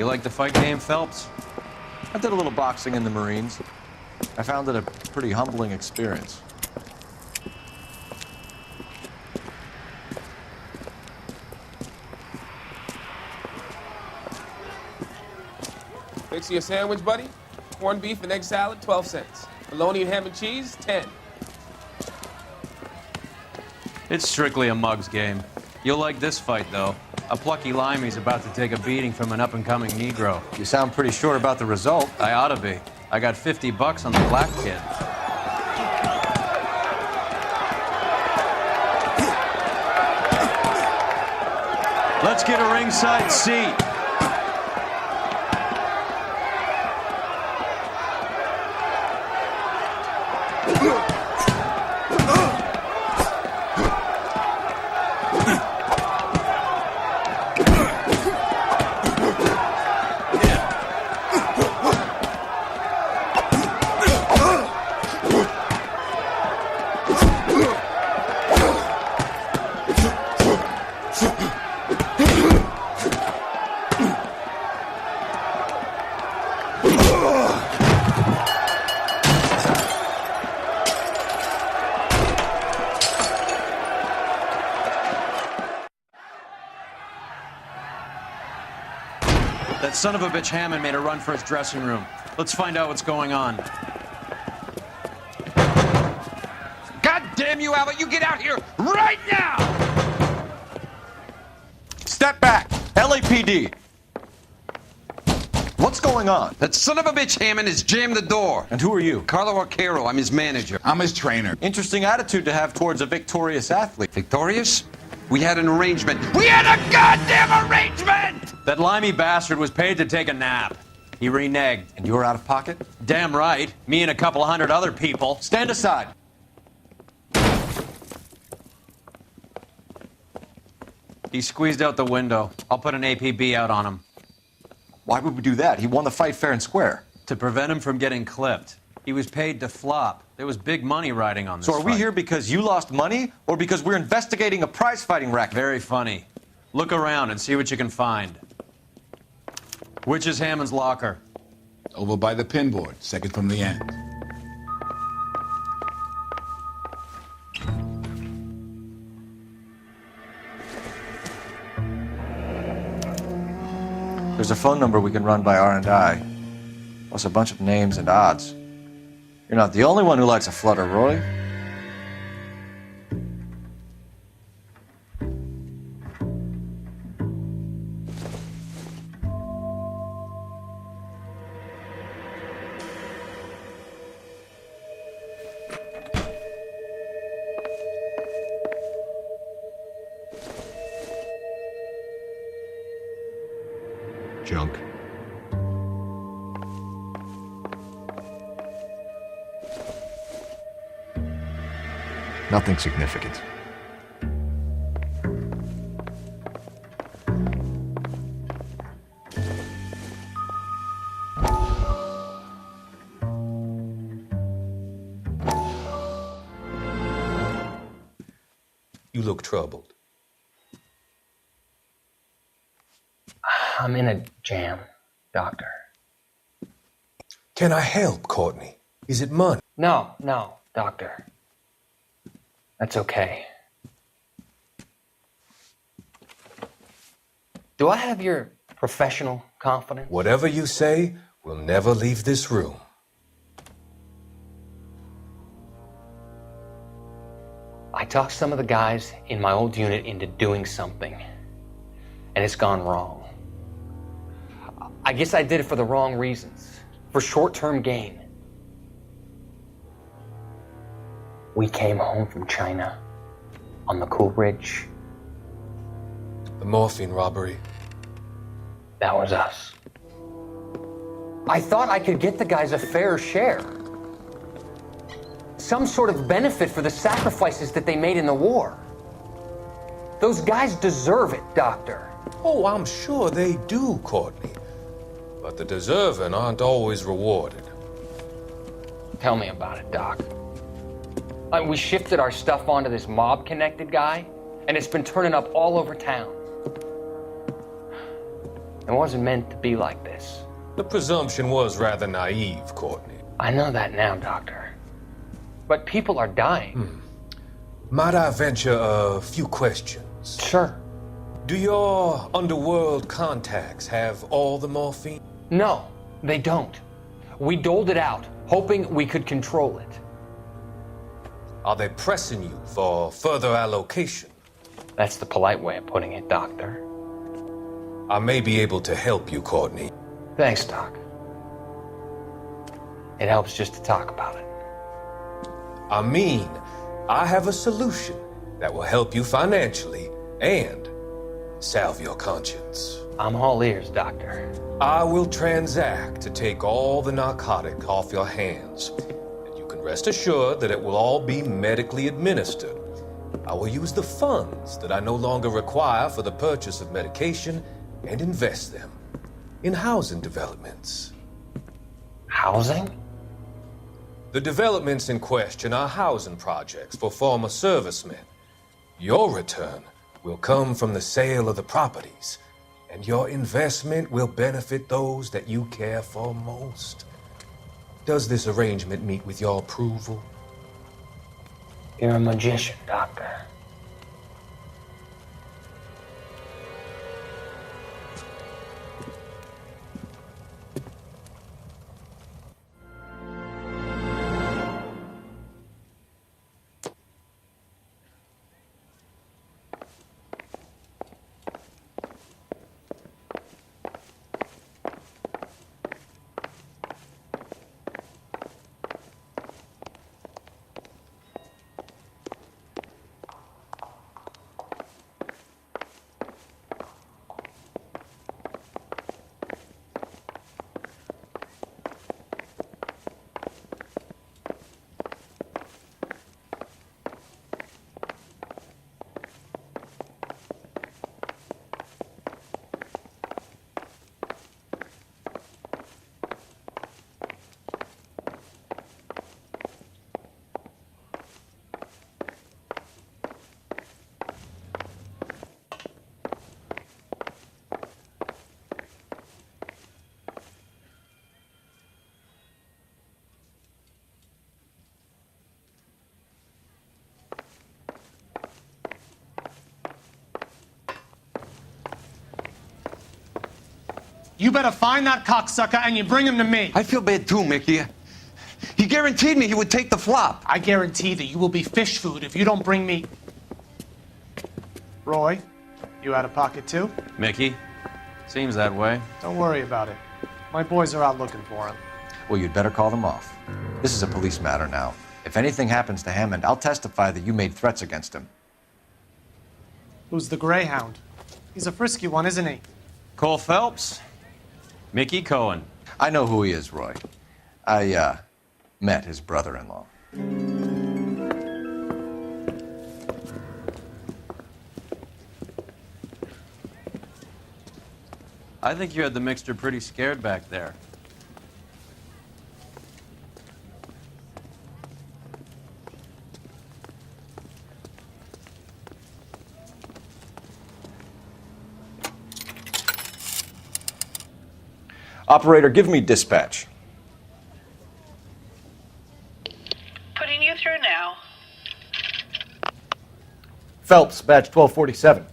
You like the fight game, Phelps? I did a little boxing in the Marines. I found it a pretty humbling experience. Fix you a sandwich, buddy? Corned beef and egg salad, 12 cents. Bologna and ham and cheese, 10. It's strictly a mug's game. You'll like this fight, though. A plucky limey's about to take a beating from an up-and-coming Negro. You sound pretty sure about the result. I ought to be. I got $50 on the black kid. Let's get a ringside seat. That son of a bitch Hammond made a run for his dressing room. Let's find out what's going on. God damn you, Albert! You get out here right now! Step back! LAPD! What's going on? That son of a bitch Hammond has jammed the door. And who are you? Carlo Arcaro, I'm his manager. I'm his trainer. Interesting attitude to have towards a victorious athlete. Victorious? We had an arrangement. We had a goddamn arrangement! That limey bastard was paid to take a nap. He reneged. And you were out of pocket? Damn right. Me and a couple hundred other people. Stand aside. He squeezed out the window. I'll put an APB out on him. Why would we do that? He won the fight fair and square. To prevent him from getting clipped. He was paid to flop. There was big money riding on this So are we fight. here because you lost money or because we're investigating a prize-fighting racket? Very funny. Look around and see what you can find. Which is Hammond's locker? Over by the pinboard, second from the end. There's a phone number we can run by R&I, plus a bunch of names and odds. You're not the only one who likes a flutter, Roy. Junk. Nothing significant. You look troubled. I'm in a jam, Doctor. Can I help, Courtney? Is it money? No, Doctor. That's okay. Do I have your professional confidence? Whatever you say, we'll never leave this room. I talked some of the guys in my old unit into doing something, and it's gone wrong. I guess I did it for the wrong reasons, for short-term gain. We came home from China on the Cool Ridge. The morphine robbery. That was us. I thought I could get the guys a fair share. Some sort of benefit for the sacrifices that they made in the war. Those guys deserve it, Doctor. Oh, I'm sure they do, Courtney. But the deserving aren't always rewarded. Tell me about it, Doc. We shifted our stuff onto this mob-connected guy, and it's been turning up all over town. It wasn't meant to be like this. The presumption was rather naive, Courtney. I know that now, Doctor. But people are dying. Might I venture a few questions? Sure. Do your underworld contacts have all the morphine? No, they don't. We doled it out, hoping we could control it. Are they pressing you for further allocation? That's the polite way of putting it, Doctor. I may be able to help you, Courtney. Thanks, Doc. It helps just to talk about it. I mean, I have a solution that will help you financially and salve your conscience. I'm all ears, Doctor. I will transact to take all the narcotic off your hands, and you can rest assured that it will all be medically administered. I will use the funds that I no longer require for the purchase of medication and invest them in housing developments. Housing? The developments in question are housing projects for former servicemen. Your return will come from the sale of the properties, and your investment will benefit those that you care for most. Does this arrangement meet with your approval? You're a magician, Doctor. You better find that cocksucker and you bring him to me. I feel bad too, Mickey. He guaranteed me he would take the flop. I guarantee that you will be fish food if you don't bring me... Roy, you out of pocket too? Mickey? Seems that way. Don't worry about it. My boys are out looking for him. Well, you'd better call them off. This is a police matter now. If anything happens to Hammond, I'll testify that you made threats against him. Who's the Greyhound? He's a frisky one, isn't he? Cole Phelps? Mickey Cohen. I know who he is, Roy. I, met his brother-in-law. I think you had the mixture pretty scared back there. Operator, give me dispatch. Putting you through now. Phelps, badge 1247.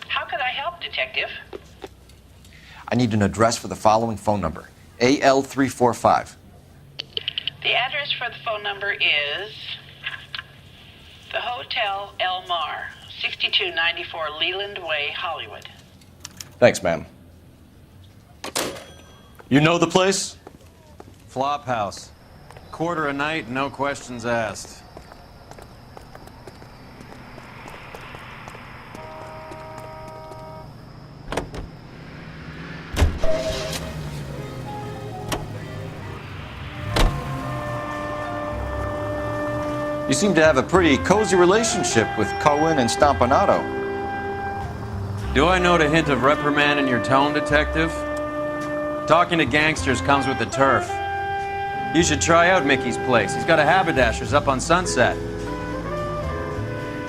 How could I help, Detective? I need an address for the following phone number. AL345. The address for the phone number is the Hotel El Mar, 6294 Leland Way, Hollywood. Thanks, ma'am. You know the place? Flop house. Quarter a night, no questions asked. You seem to have a pretty cozy relationship with Cohen and Stompanato. Do I note a hint of reprimand in your tone, Detective? Talking to gangsters comes with the turf. You should try out Mickey's place. He's got a haberdasher's up on Sunset.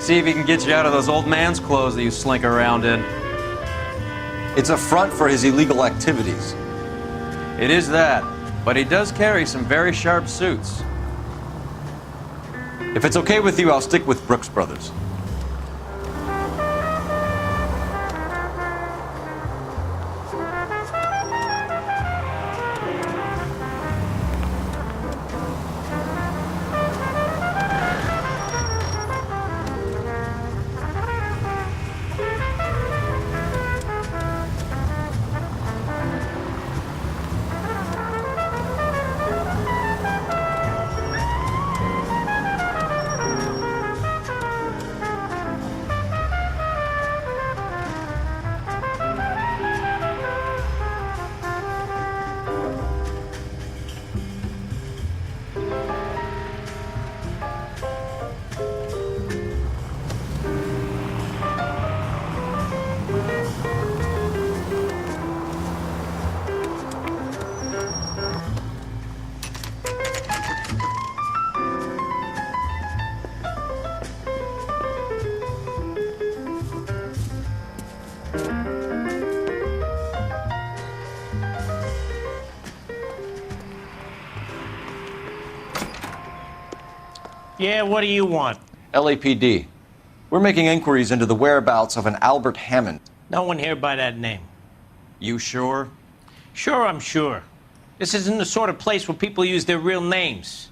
See if he can get you out of those old man's clothes that you slink around in. It's a front for his illegal activities. It is that, but he does carry some very sharp suits. If it's okay with you, I'll stick with Brooks Brothers. Yeah, what do you want? LAPD. We're making inquiries into the whereabouts of an Albert Hammond. No one here by that name. You sure? Sure, I'm sure. This isn't the sort of place where people use their real names.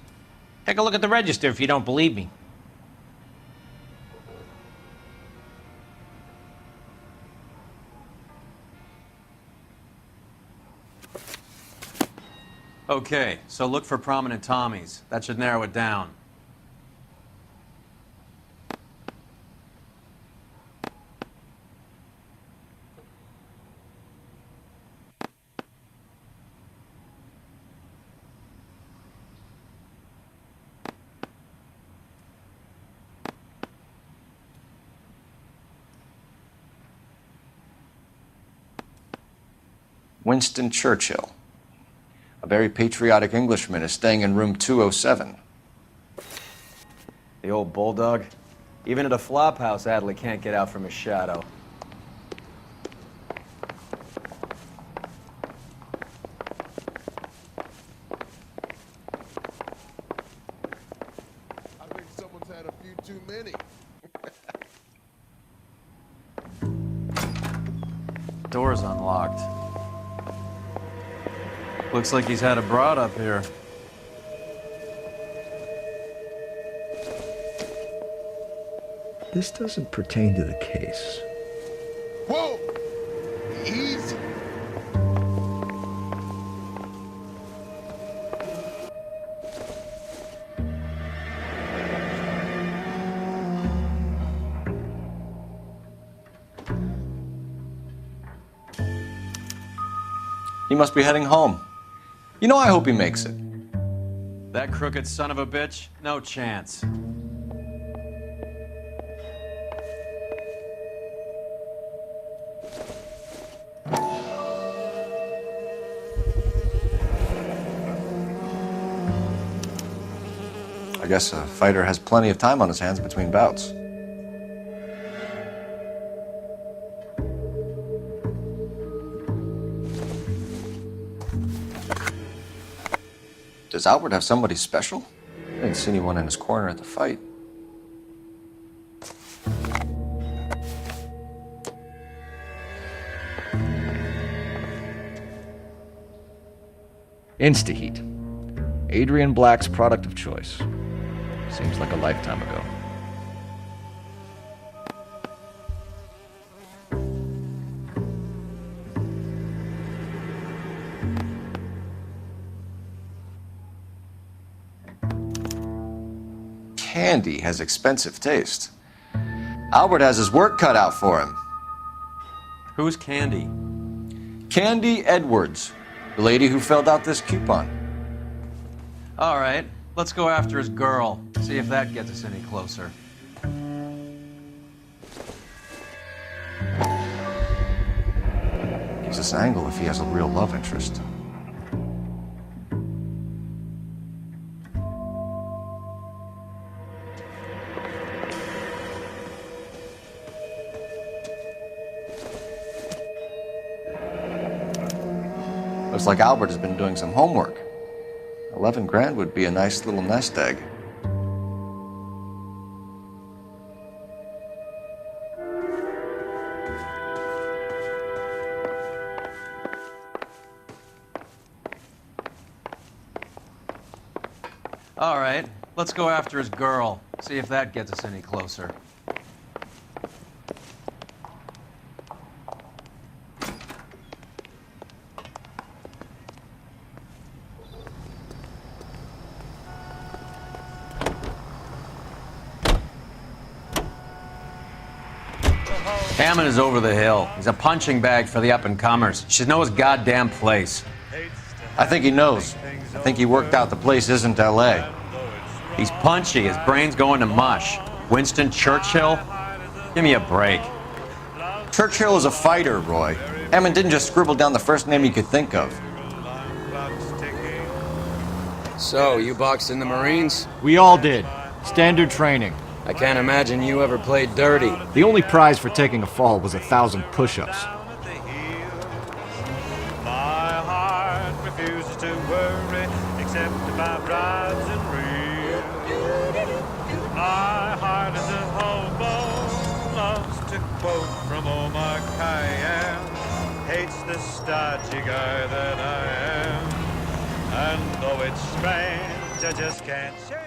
Take a look at the register if you don't believe me. Okay, so look for prominent Tommies. That should narrow it down. Winston Churchill. A very patriotic Englishman is staying in room 207. The old bulldog. Even at a flop house, Adley can't get out from his shadow. I think someone's had a few too many. Door's unlocked. Looks like he's had a broad up here. This doesn't pertain to the case. Whoa! Easy. He must be heading home. You know, I hope he makes it. That crooked son of a bitch? No chance. I guess a fighter has plenty of time on his hands between bouts. Does Albert have somebody special? I didn't see anyone in his corner at the fight. Instaheat. Adrian Black's product of choice. Seems like a lifetime ago. Candy has expensive taste. Albert has his work cut out for him. Who's Candy? Candy Edwards, the lady who filled out this coupon. All right, let's go after his girl. See if that gets us any closer. Gives us an angle if he has a real love interest. Looks like Albert has been doing some homework. 11 grand would be a nice little nest egg. All right, let's go after his girl. See if that gets us any closer. Hammond is over the hill. He's a punching bag for the up-and-comers. He should know his goddamn place. I think he knows. I think he worked out the place isn't L.A. He's punchy. His brain's going to mush. Winston Churchill? Give me a break. Churchill is a fighter, Roy. Hammond didn't just scribble down the first name he could think of. So, you boxed in the Marines? We all did. Standard training. I can't imagine you ever played dirty. The only prize for taking a fall was 1,000 push-ups. My heart refuses to worry, except about bribes and real. My heart is a hobo, loves to quote from Omar Khayyam, hates the stodgy guy that I am. And though it's strange, I just can't change.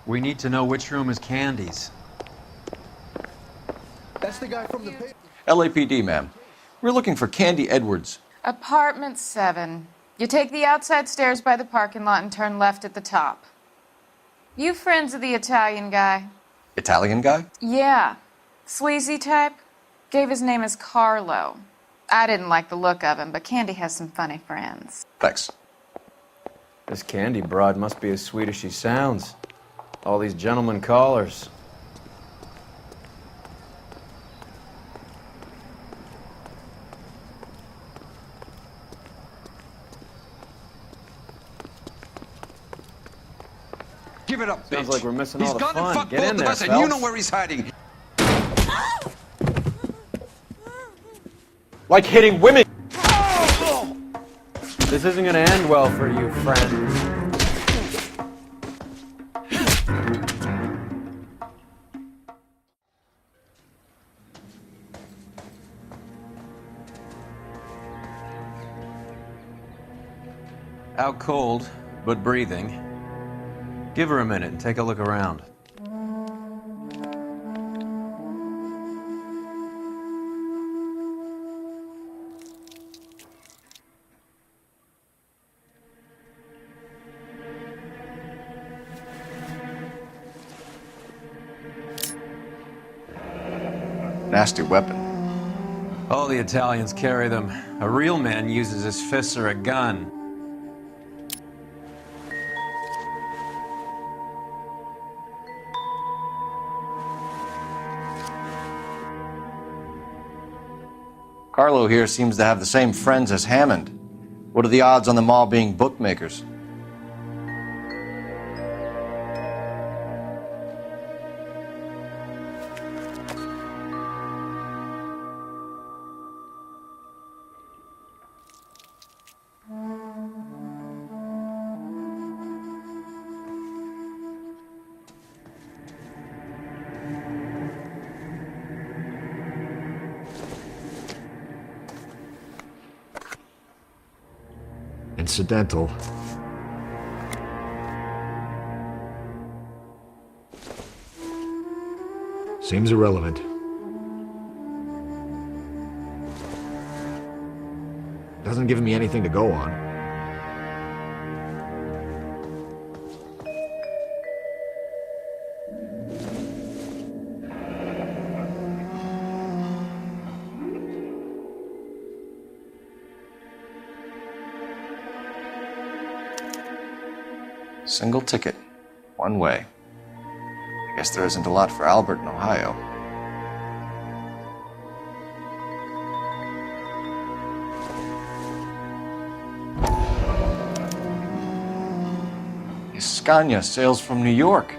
We need to know which room is Candy's. That's the guy from the paper. LAPD, ma'am. We're looking for Candy Edwards. Apartment 7. You take the outside stairs by the parking lot and turn left at the top. You friends of the Italian guy? Italian guy? Yeah. Sleazy type? Gave his name as Carlo. I didn't like the look of him, but Candy has some funny friends. Thanks. This Candy broad must be as sweet as she sounds. All these gentlemen callers. Give it up, bitch. Sounds like we're missing He's all the gone fun. and fucked Get both in of there, us, and you know Phelps. where he's hiding. Like hitting women! This isn't gonna end well for you, friend. Out cold, but breathing. Give her a minute and take a look around. Nasty weapon. All the Italians carry them. A real man uses his fists or a gun. Carlo here seems to have the same friends as Hammond. What are the odds on them all being bookmakers? Incidental. Seems irrelevant. Doesn't give me anything to go on. Single ticket. One way. I guess there isn't a lot for Albert in Ohio. Scania sails from New York.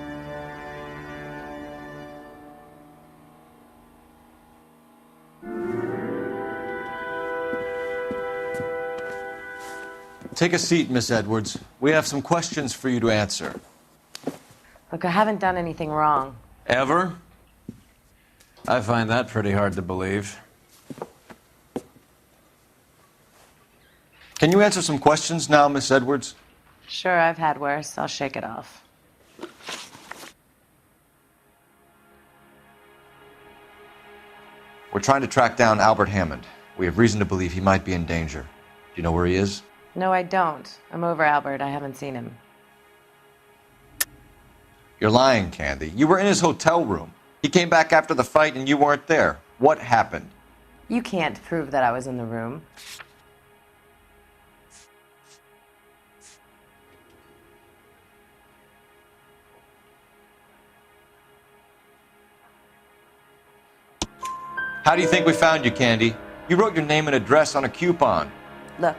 Take a seat, Miss Edwards. We have some questions for you to answer. Look, I haven't done anything wrong. Ever? I find that pretty hard to believe. Can you answer some questions now, Miss Edwards? Sure, I've had worse. I'll shake it off. We're trying to track down Albert Hammond. We have reason to believe he might be in danger. Do you know where he is? No, I don't. I'm over Albert. I haven't seen him. You're lying, Candy. You were in his hotel room. He came back after the fight and you weren't there. What happened? You can't prove that I was in the room. How do you think we found you, Candy? You wrote your name and address on a coupon. Look,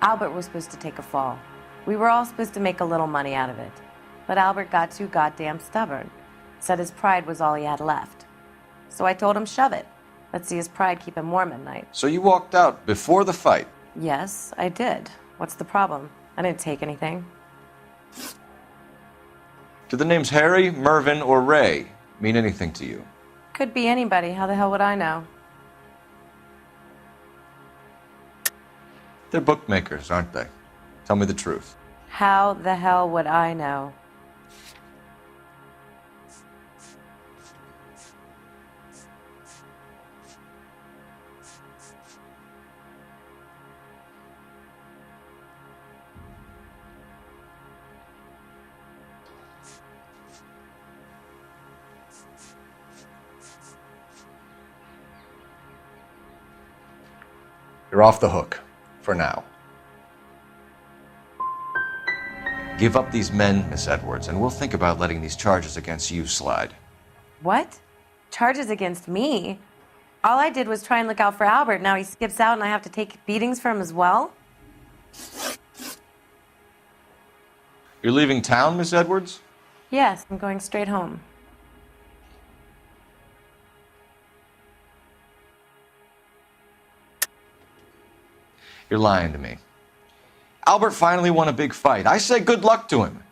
Albert was supposed to take a fall. We were all supposed to make a little money out of it. But Albert got too goddamn stubborn. Said his pride was all he had left. So I told him, shove it. Let's see his pride keep him warm at night. So you walked out before the fight? Yes, I did. What's the problem? I didn't take anything. Do the names Harry, Mervyn, or Ray mean anything to you? Could be anybody. How the hell would I know? They're bookmakers, aren't they? Tell me the truth. How the hell would I know? You're off the hook. For now. Give up these men, Miss Edwards, and we'll think about letting these charges against you slide. What? Charges against me? All I did was try and look out for Albert. Now he skips out and I have to take beatings for him as well? You're leaving town, Miss Edwards? Yes, I'm going straight home. You're lying to me. Albert finally won a big fight. I say good luck to him.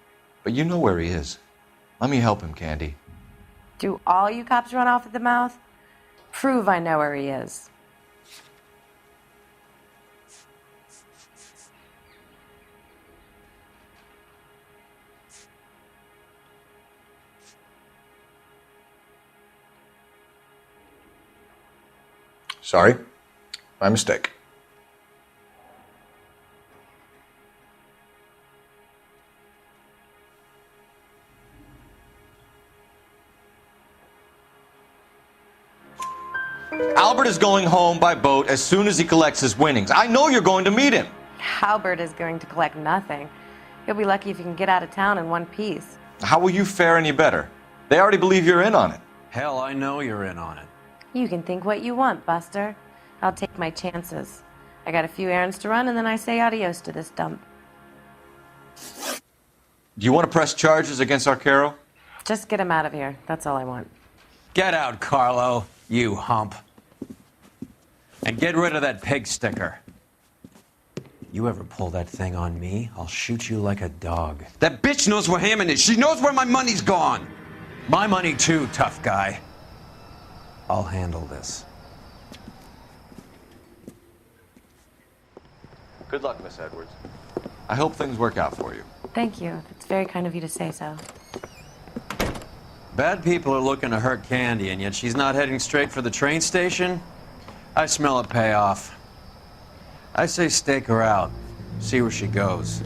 But you know where he is. Let me help him, Candy. Do all you cops run off at the mouth? Prove I know where he is. Sorry. My mistake. Albert is going home by boat as soon as he collects his winnings. I know you're going to meet him. Albert is going to collect nothing. He'll be lucky if he can get out of town in one piece. How will you fare any better? They already believe you're in on it. Hell, I know you're in on it. You can think what you want, Buster. I'll take my chances. I got a few errands to run, and then I say adios to this dump. Do you want to press charges against Arcaro? Just get him out of here. That's all I want. Get out, Carlo, you hump. And get rid of that pig sticker. You ever pull that thing on me, I'll shoot you like a dog. That bitch knows where Hammond is. She knows where my money's gone. My money too, tough guy. I'll handle this. Good luck, Miss Edwards. I hope things work out for you. Thank you. It's very kind of you to say so. Bad people are looking to hurt Candy, and yet she's not heading straight for the train station? I smell a payoff. I say stake her out. See where she goes.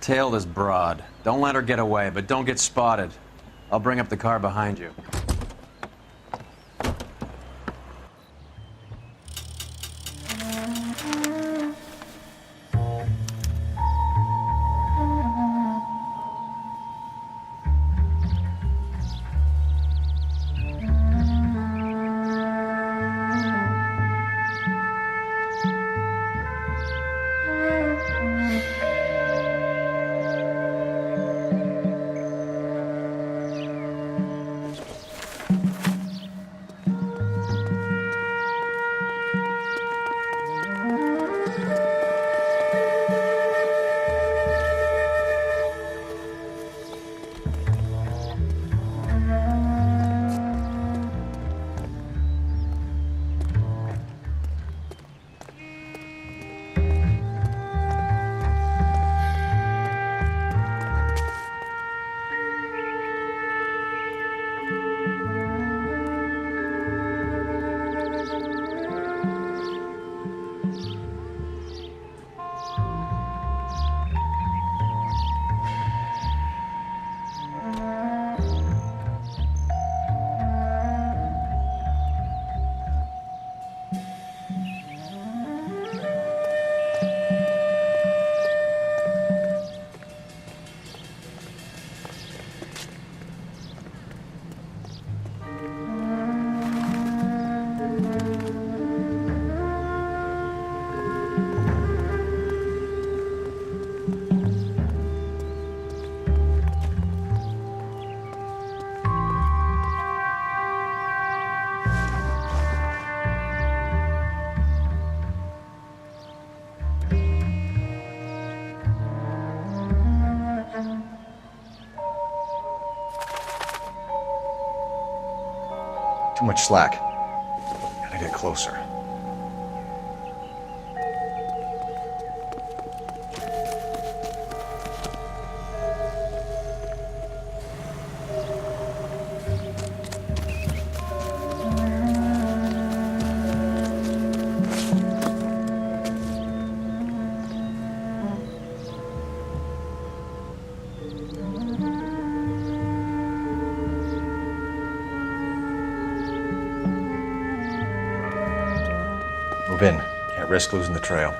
Tail this broad. Don't let her get away, but don't get spotted. I'll bring up the car behind you. Too much slack. Gotta get closer. Move in. Can't risk losing the trail.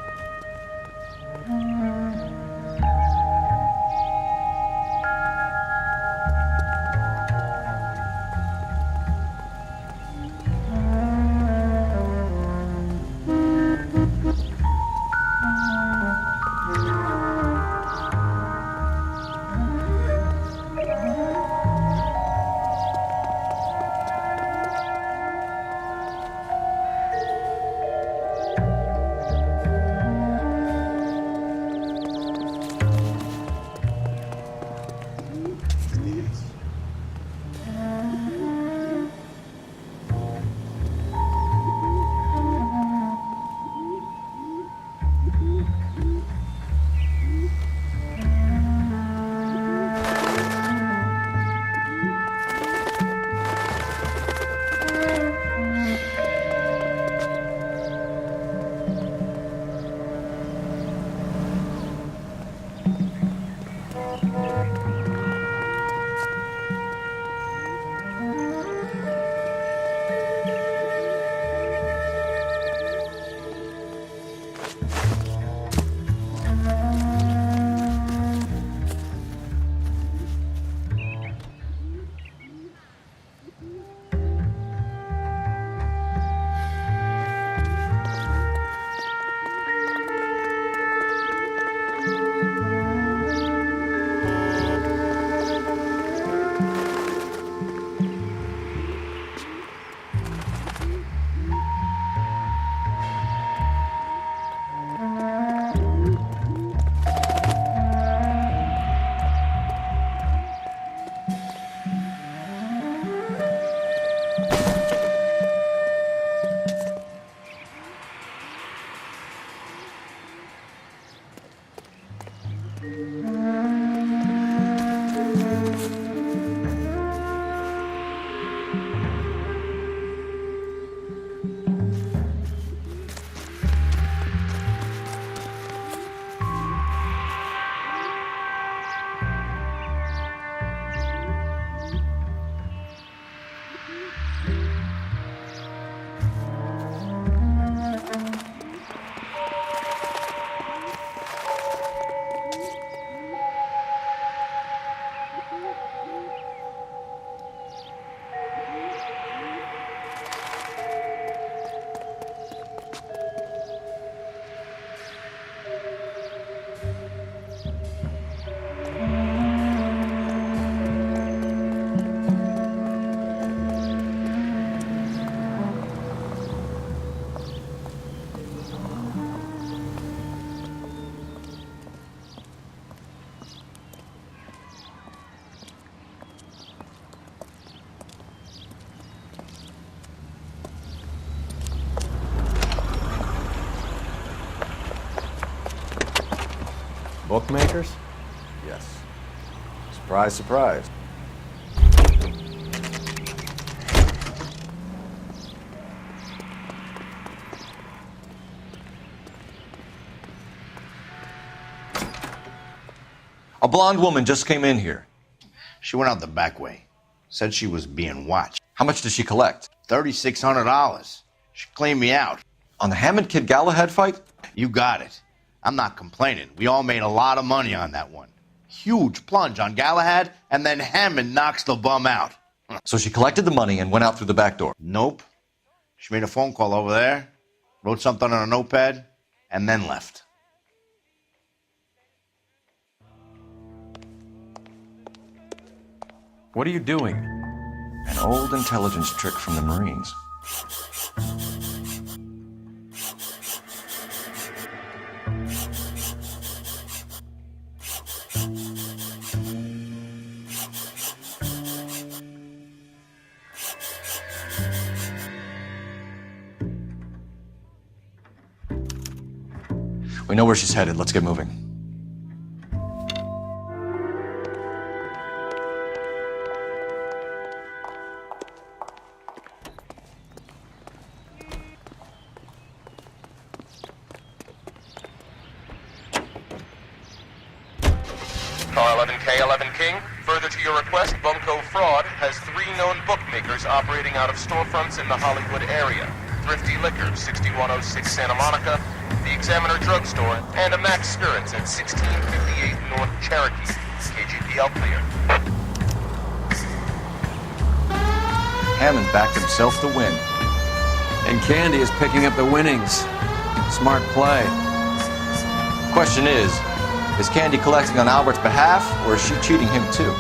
Bookmakers? Yes. Surprise, surprise. A blonde woman just came in here. She went out the back way. Said she was being watched. How much did she collect? $3,600. She cleaned me out. On the Hammond Kid Galahad fight? You got it. I'm not complaining. We all made a lot of money on that one. Huge plunge on Galahad, and then Hammond knocks the bum out. So she collected the money and went out through the back door? Nope. She made a phone call over there, wrote something on a notepad, and then left. What are you doing? An old intelligence trick from the Marines. We know where she's headed. Let's get moving. Car 11K, 11 King. Further to your request, Bunko Fraud has 3 known bookmakers operating out of storefronts in the Hollywood area. Thrifty Liquor, 6106 Santa Monica, the Examiner Drugstore, and a Max Spirits at 1658 North Cherokee. KGPL clear. Hammond backed himself to win. And Candy is picking up the winnings. Smart play. Question is Candy collecting on Albert's behalf, or is she cheating him too?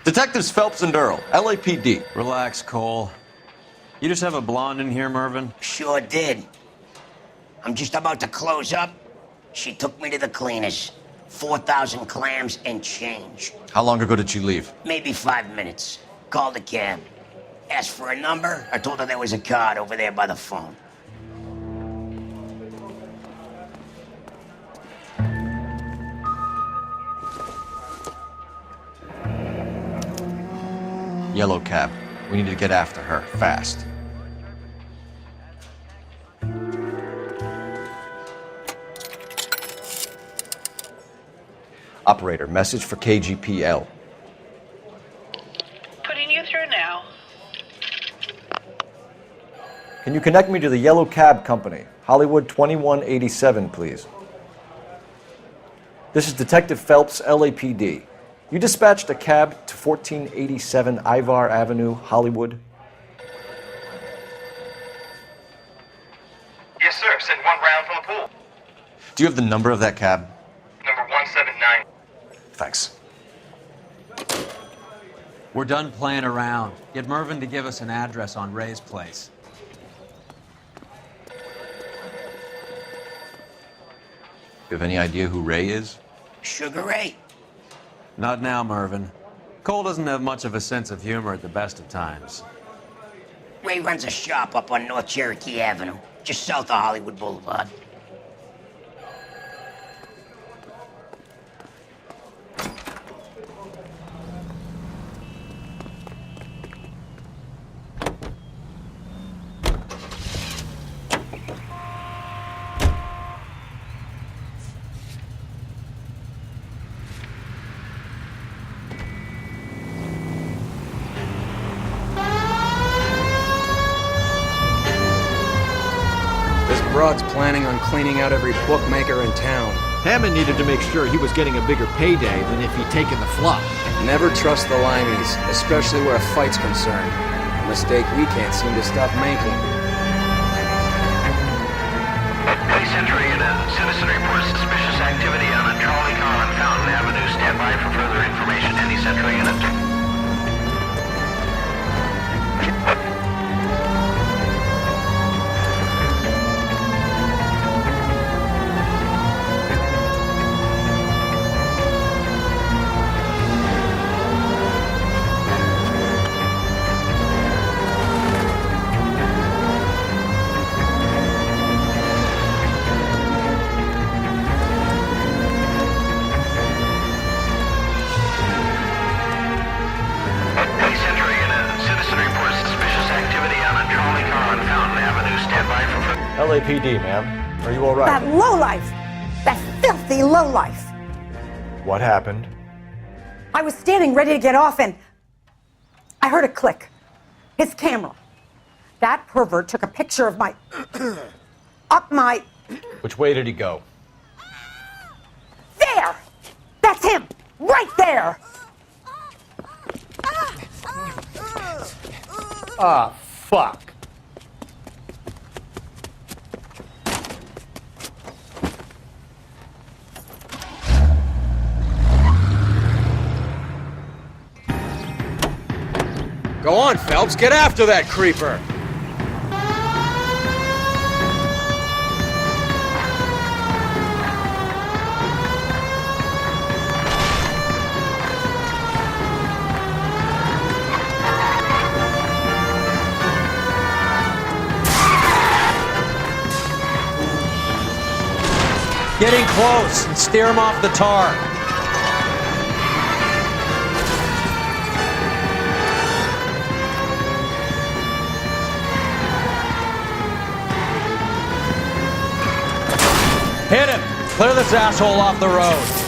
Detectives Phelps and Earl, LAPD. Relax, Cole. You just have a blonde in here, Mervyn? Sure did. I'm just about to close up. She took me to the cleaners. 4,000 clams and change. How long ago did she leave? Maybe 5 minutes. Called a cab. Asked for a number. I told her there was a card over there by the phone. Yellow cab. We need to get after her, fast. Operator, message for KGPL. Putting you through now. Can you connect me to the Yellow Cab Company, Hollywood 2187, please? This is Detective Phelps, LAPD. You dispatched a cab to 1487 Ivar Avenue, Hollywood? Yes, sir. Send 1 round from the pool. Do you have the number of that cab? Number 179. Thanks. We're done playing around. Get Mervyn to give us an address on Ray's place. You have any idea who Ray is? Sugar Ray? Not now, Mervyn. Cole doesn't have much of a sense of humor at the best of times. Ray runs a shop up on North Cherokee Avenue, just south of Hollywood Boulevard. Broad's planning on cleaning out every bookmaker in town. Hammond needed to make sure he was getting a bigger payday than if he'd taken the flop. Never trust the limeys, especially where a fight's concerned. A mistake we can't seem to stop making. Police entry and a citizen reports suspicious activity on a trolley car on Fountain Avenue. Stand by for further information. Any Central unit. LAPD, ma'am. Are you all right? That lowlife! That filthy lowlife! What happened? I was standing ready to get off and I heard a click. His camera. That pervert took a picture of my... up my... Which way did he go? There! That's him! Right there! Ah, fuck. Go on, Phelps, get after that creeper! Getting close and steer him off the tar. Hit him! Clear this asshole off the road.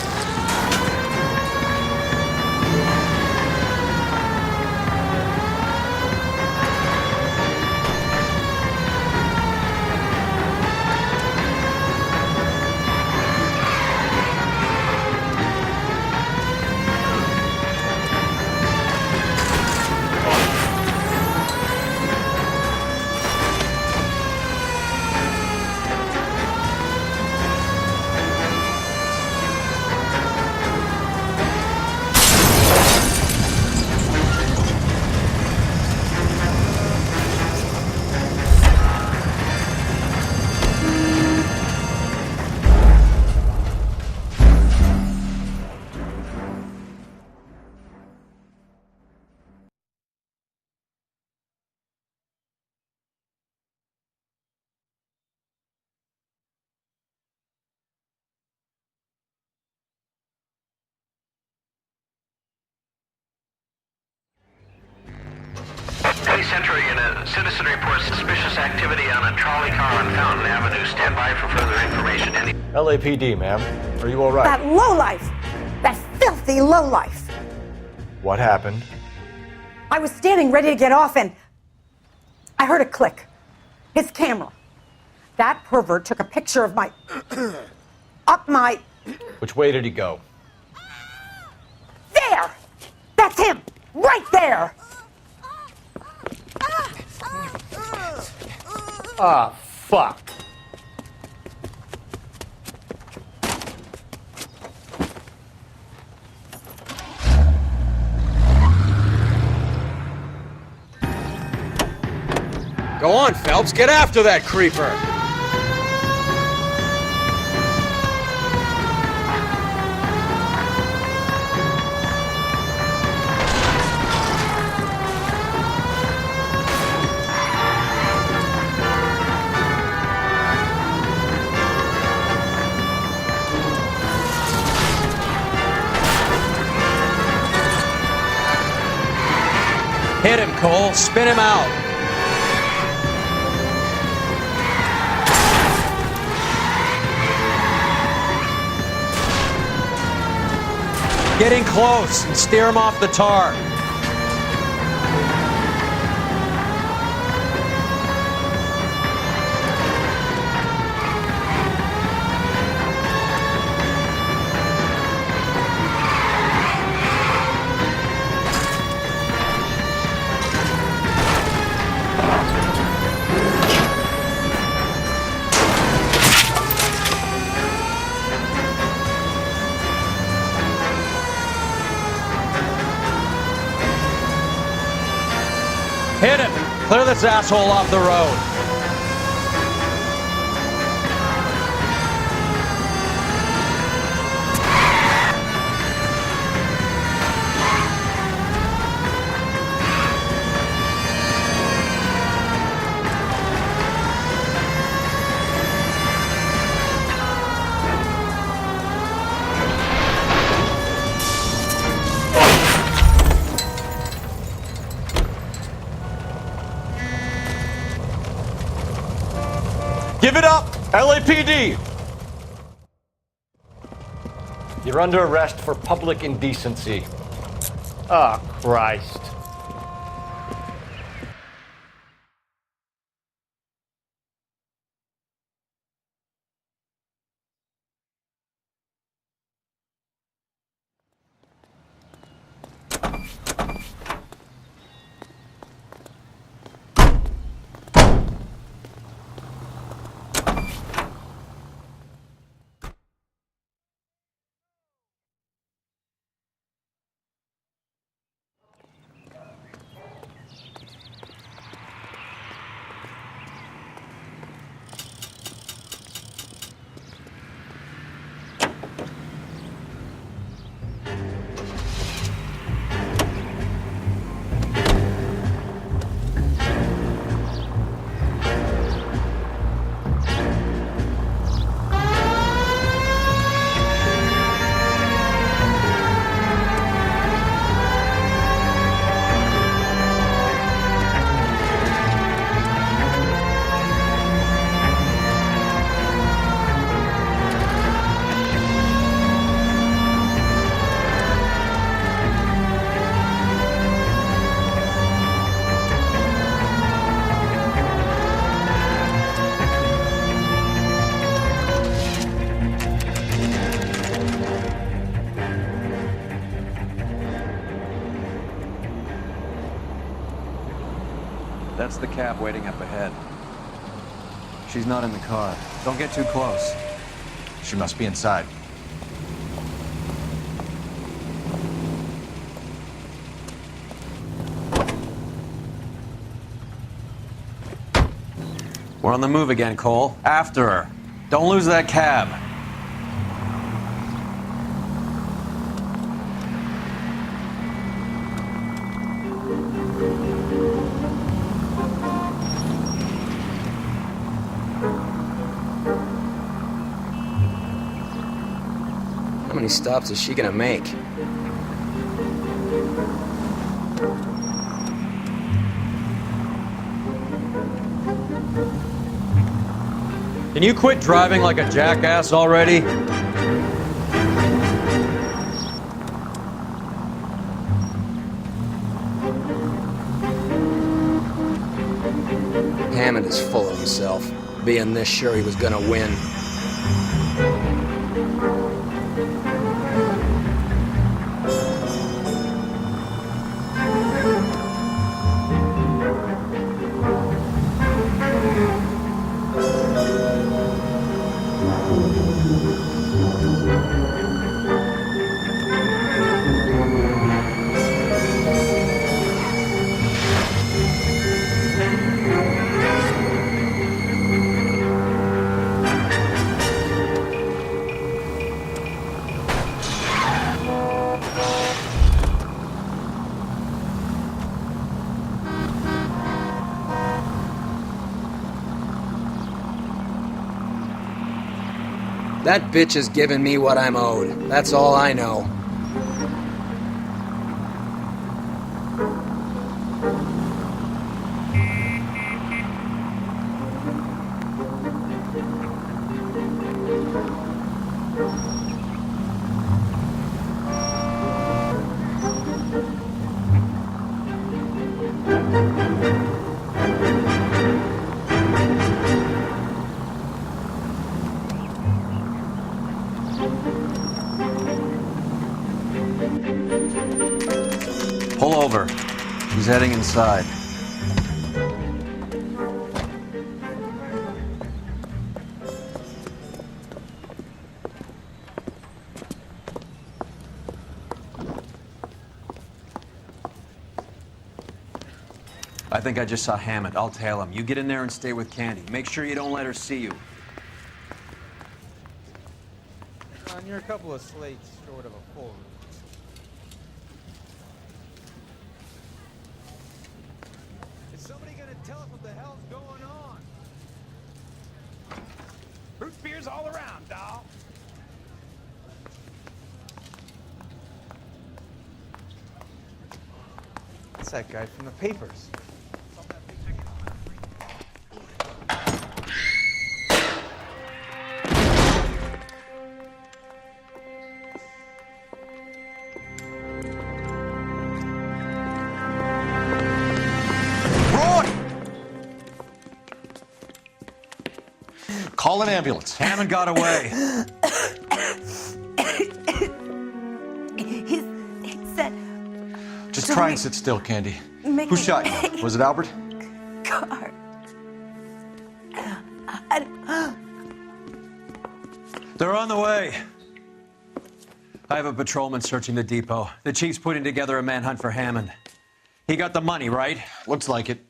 Hey, Central Unit. Citizen reports suspicious activity on a trolley car on Fountain Avenue. Stand by for further information. LAPD, ma'am. Are you all right? That lowlife! That filthy lowlife! What happened? I was standing ready to get off and I heard a click. His camera. That pervert took a picture of my... up my... Which way did he go? There! That's him! Right there! Ah, fuck. Go on, Phelps, get after that creeper! Hit him, Cole. Spin him out. Getting close and steer him off the tar. Hit him! Clear this asshole off the road. Give it up, LAPD! You're under arrest for public indecency. Oh, Christ. That's the cab waiting up ahead. She's not in the car. Don't get too close. She must be inside. We're on the move again, Cole. After her. Don't lose that cab. How many stops is she gonna make? Can you quit driving like a jackass already? Hammond is full of himself, being this sure he was gonna win. That bitch has given me what I'm owed. That's all I know. Pull over. He's heading inside. I think I just saw Hammond. I'll tail him. You get in there and stay with Candy. Make sure you don't let her see you. John, you're a couple of slates short of a full room. Is somebody gonna tell us what the hell's going on? Root beers all around, doll. That's that guy from the papers. Call an ambulance. Hammond got away. He said... Just try and sit still, Candy. Make Who me- shot you? Was it Albert? Car. They're on the way. I have a patrolman searching the depot. The chief's putting together a manhunt for Hammond. He got the money, right? Looks like it.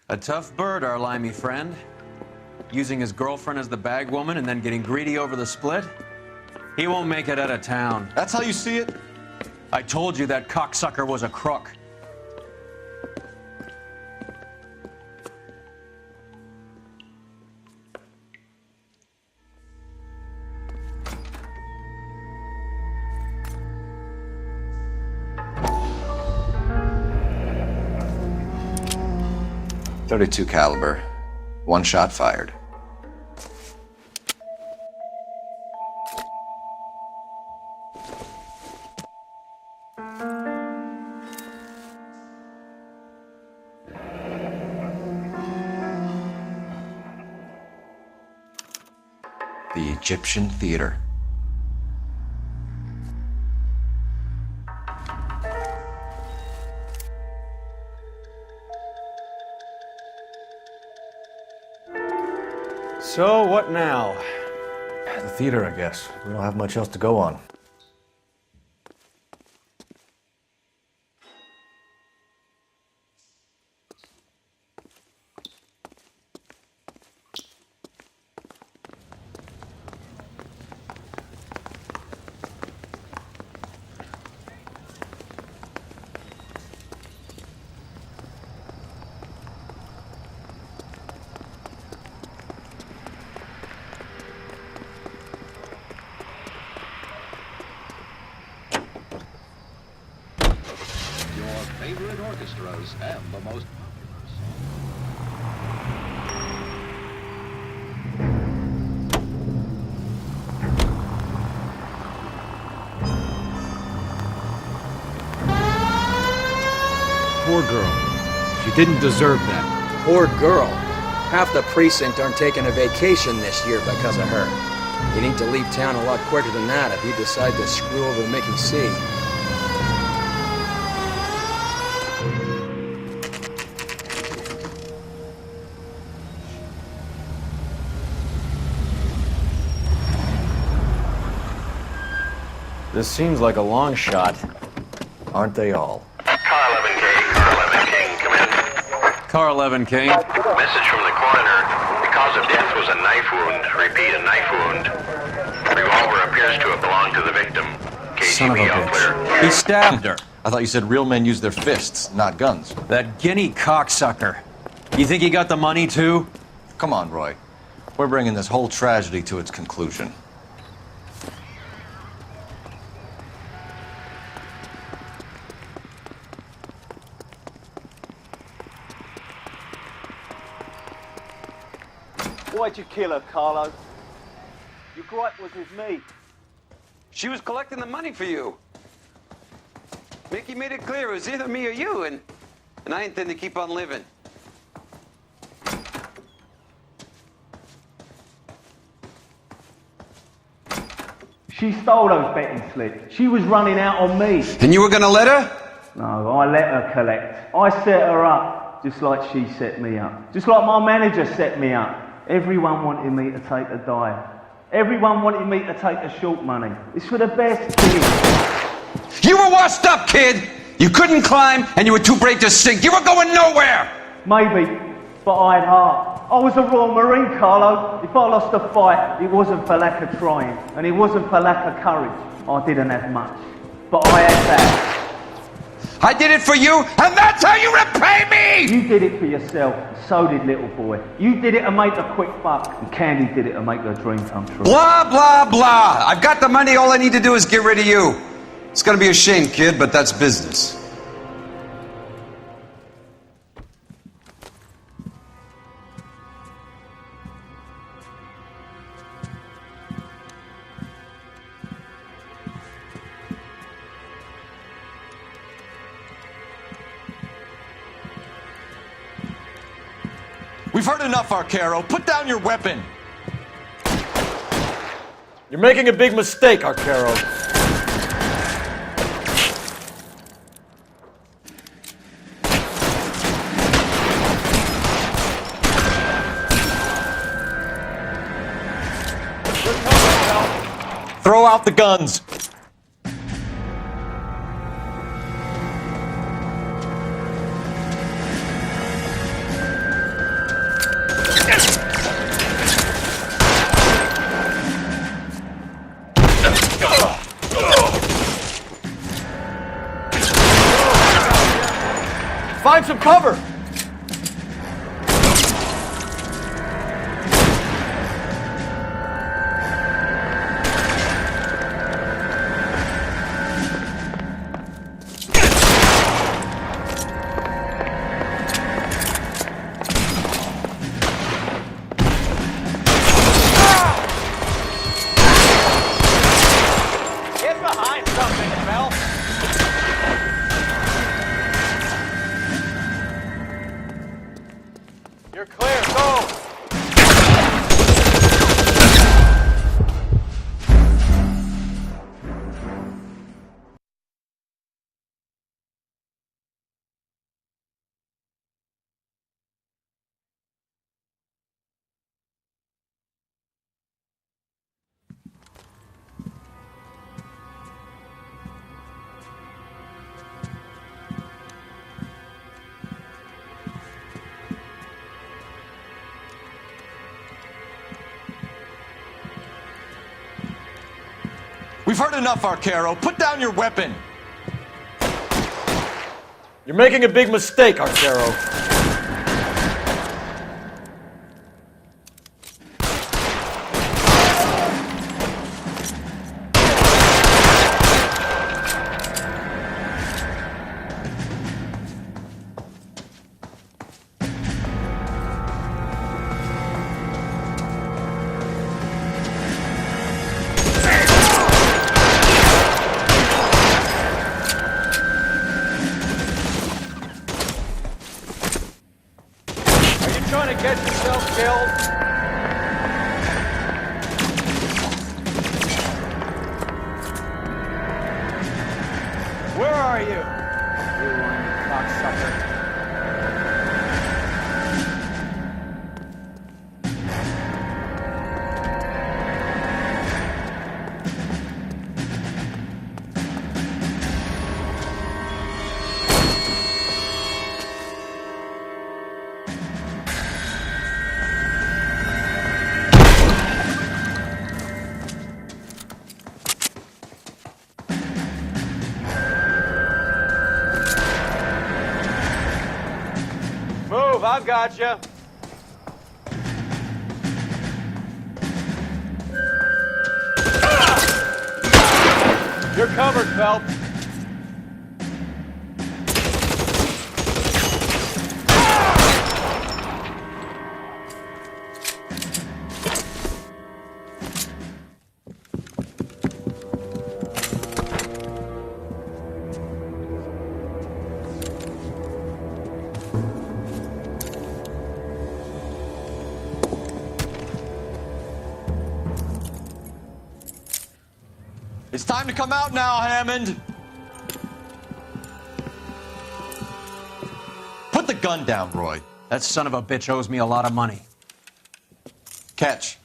A tough bird, our limey friend. Using his girlfriend as the bag woman and then getting greedy over the split? He won't make it out of town. That's how you see it? I told you that cocksucker was a crook. .32 caliber. One shot fired. The Egyptian Theater. So, what now? The theater, I guess. We don't have much else to go on. Favorite orchestras and the most Poor girl. She didn't deserve that. Poor girl. Half the precinct aren't taking a vacation this year because of her. You need to leave town a lot quicker than that if you decide to screw over Mickey C. This seems like a long shot. Aren't they all? Car 11K, Car 11 King, come in. Car 11 King. Message from the coroner. The cause of death was a knife wound. Repeat, a knife wound. Revolver appears to have belonged to the victim. Son of a KGB all clear. bitch. He stabbed her. I thought you said real men use their fists, not guns. That guinea cocksucker. You think he got the money too? Come on, Roy. We're bringing this whole tragedy to its conclusion. Why'd you kill her, Carlo? Your gripe was with me. She was collecting the money for you. Mickey made it clear it was either me or you, and I intend to keep on living. She stole those betting slips. She was running out on me. And you were gonna let her? No, I let her collect. I set her up, just like she set me up. Just like my manager set me up. Everyone wanted me to take a dive. Everyone wanted me to take the short money. It's for the best kid. You were washed up, kid! You couldn't climb, and you were too brave to sink. You were going nowhere! Maybe, but I had heart. I was a Royal Marine, Carlo. If I lost a fight, it wasn't for lack of trying, and it wasn't for lack of courage. I didn't have much, but I had that. I did it for you, and that's how you repay me! You did it for yourself, so did little boy. You did it to make a quick buck, and Candy did it to make her dream come true. Blah, blah, blah. I've got the money, all I need to do is get rid of you. It's gonna be a shame, kid, but that's business. We've heard enough, Arcaro. Put down your weapon. You're making a big mistake, Arcaro. Throw out the guns. Find some cover! Get behind something, Mel. We've heard enough, Arcaro. Put down your weapon. You're making a big mistake, Arcaro. Trying to get yourself killed? Where are you? You cocksucker. Move, I've got you. You're covered, Phelps. It's time to come out now, Hammond. Put the gun down, Roy. That son of a bitch owes me a lot of money. Catch.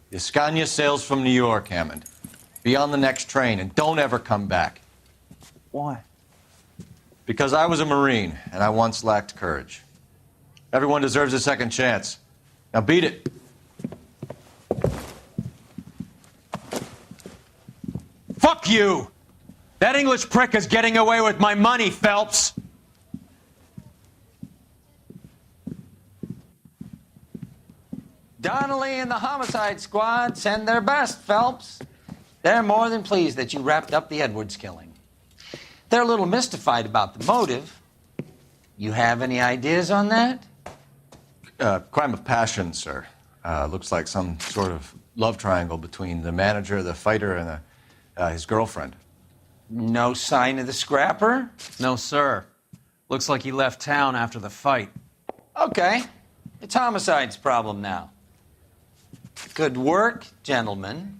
The Scania sails from New York, Hammond. Be on the next train and don't ever come back. Why? Because I was a Marine and I once lacked courage. Everyone deserves a second chance. Now beat it. Fuck you! That English prick is getting away with my money, Phelps! Donnelly and the homicide squad send their best, Phelps. They're more than pleased that you wrapped up the Edwards killing. They're a little mystified about the motive. You have any ideas on that? Crime of passion, sir. Looks like some sort of love triangle between the manager, the fighter, and his girlfriend. No sign of the scrapper? No, sir. Looks like he left town after the fight. Okay. It's homicide's problem now. Good work, gentlemen.